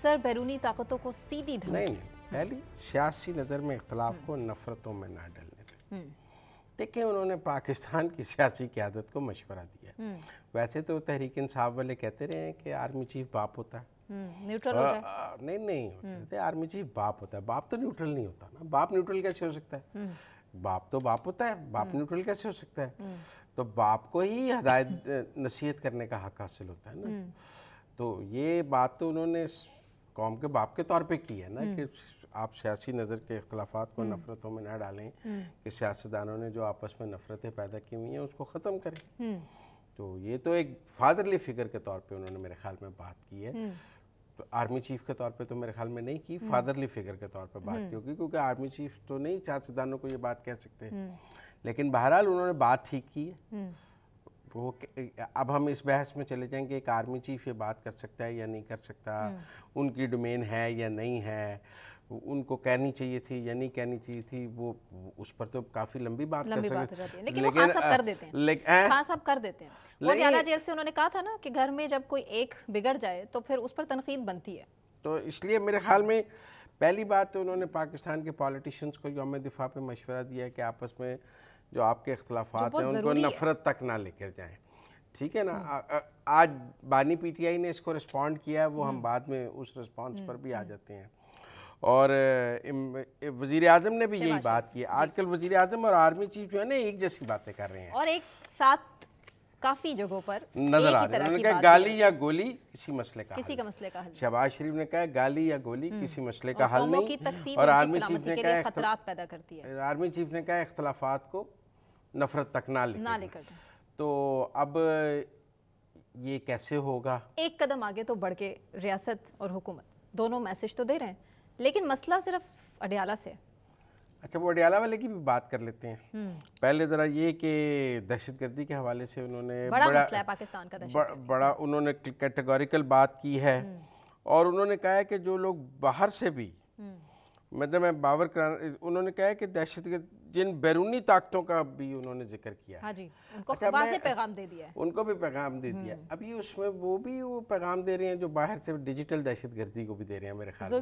Sir बैरूनी ताकतों को सीधी धमकी? नहीं, पहली सियासी नज़र में इख्तलाफ को नफरतों में ना डलने दें। देखिए, उन्होंने पाकिस्तान की सियासी क़यादत को मशवरा दिया। वैसे तो तहरीक इंसाफ वाले कहते रहे हैं कि आर्मी चीफ बाप होता है, न्यूट्रल हो जाए। नहीं होते, आर्मी चीफ बाप होता है। बाप तो न्यूट्रल नहीं होता ना, बाप न्यूट्रल कैसे हो सकता है? बाप तो बाप होता है, बाप न्यूट्रल कैसे हो सकता है? तो बाप को ही हदायत नसीहत करने का हक हासिल होता है ना। तो ये बात तो उन्होंने कौम के बाप के तौर पे की है ना, कि आप सियासी नज़र के इख्तलाफात को नफ़रतों में ना डालें, कि सियासतदानों ने जो आपस में नफ़रतें पैदा की हुई हैं उसको ख़त्म करें। तो ये तो एक फादरली फिगर के तौर पे उन्होंने मेरे ख्याल में बात की है। तो आर्मी चीफ के तौर पे तो मेरे ख्याल में नहीं की, फादरली फिगर के तौर पे बात की होगी, क्योंकि आर्मी चीफ तो नहीं सियासतदानों को ये बात कह सकते। लेकिन बहरहाल उन्होंने बात ठीक की है। वो अब हम इस बहस में चले जाएंगे कि आर्मी चीफ ये बात कर सकता है या नहीं कर सकता, उनकी डोमेन है या नहीं है, उनको कहनी चाहिए थी या नहीं कहनी चाहिए थी, वो उस पर तो काफी लंबी बात कर सकते हैं। लेकिन वो खान साहब कर देते हैं, खान साहब कर देते हैं। वो अडयाला जेल से उन्होंने कहा था ना कि घर में जब कोई एक बिगड़ जाए तो फिर उस पर तनकीद बनती है। तो इसलिए मेरे ख्याल में पहली बात तो उन्होंने पाकिस्तान के पॉलिटिशियंस को यौम दिफा पे मशवरा दिया है कि आपस में जो आपके इख्तलाफात हैं उनको नफरत तक ना लेकर जाएं। ठीक है ना। आज बानी पीटीआई ने इसको रिस्पॉन्ड किया है, वो हम बाद में उस रिस्पॉन्स पर भी आ जाते हैं। और वज़ीर आज़म ने भी यही बात की। आजकल वज़ीर आज़म और आर्मी चीफ जो है ना एक जैसी बातें कर रहे हैं और एक साथ काफी जगहों पर नजर आ रहे हैं। उन्होंने कहा गाली या गोली किसी मसले का हल। शहबाज शरीफ ने कहा गाली या गोली किसी मसले का हल नहीं, और आर्मी चीफ ने कहा खतरात पैदा करती है। आर्मी चीफ ने कहा इख्तलाफात को नफरत तक ना लेकर। तो अब ये कैसे होगा? एक कदम आगे तो बढ़ के रियासत और हुकूमत दोनों मैसेज तो दे रहे हैं, लेकिन मसला सिर्फ अडयाला से। अच्छा, वो अडयाला वाले की भी बात कर लेते हैं। पहले ज़रा ये कि दहशतगर्दी के हवाले से उन्होंने बड़ा मसला है पाकिस्तान का बड़ा उन्होंने कैटेगोरिकल बात की है। और उन्होंने कहा है कि जो लोग बाहर से भी मतलब मैं बावर कराना, उन्होंने कहा है कि दहशतगर्द जिन बैरूनी ताकतों का भी उन्होंने जिक्र किया। हाँ जी, उनको वाज़ेह पैगाम दे दिया है। उनको भी पैगाम दे दिया। अभी उसमें वो पैगाम दे रहे हैं जो बाहर से डिजिटल दहशतगर्दी को भी दे रहे हैं मेरे ख्याल में।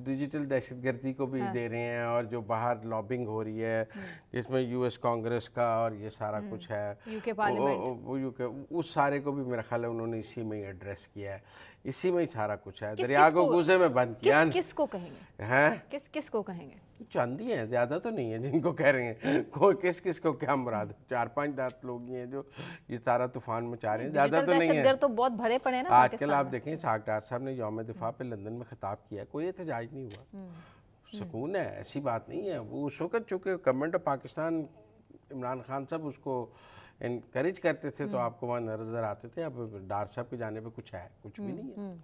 डिजिटल दहशतगर्दी को भी दे रहे हैं, और जो बाहर लॉबिंग हो रही है जिसमें यूएस कांग्रेस का और ये सारा कुछ है, यूके पार्लियामेंट, उस सारे को भी मेरा ख्याल है उन्होंने इसी में ही एड्रेस किया है। इसी में ही सारा कुछ है। दरिया को गूजे में बंद किया। किसको कहेंगे हैं? किसको कहेंगे? चांदी है, ज्यादा तो नहीं है जिनको कह रहे हैं। कोई किस को क्या मुराद? 4-5 10 लोग ही हैं जो ये सारा तूफान मचा रहे हैं, ज्यादा तो नहीं है। तो बहुत भरे पड़े हैं ना आजकल आप देखें सागटार साहब ने यौम दिफा पे लंदन में खिताब किया, कोई एहतजाज नहीं हुआ। सुकून है, ऐसी बात नहीं है। वो उस वक्त चूँकि गवर्नमेंट ऑफ पाकिस्तान, इमरान खान साहब उसको इनकरेज करते थे तो आपको वहाँ नजर आते थे। अब डार साहब के जाने पे कुछ है, कुछ भी नहीं है।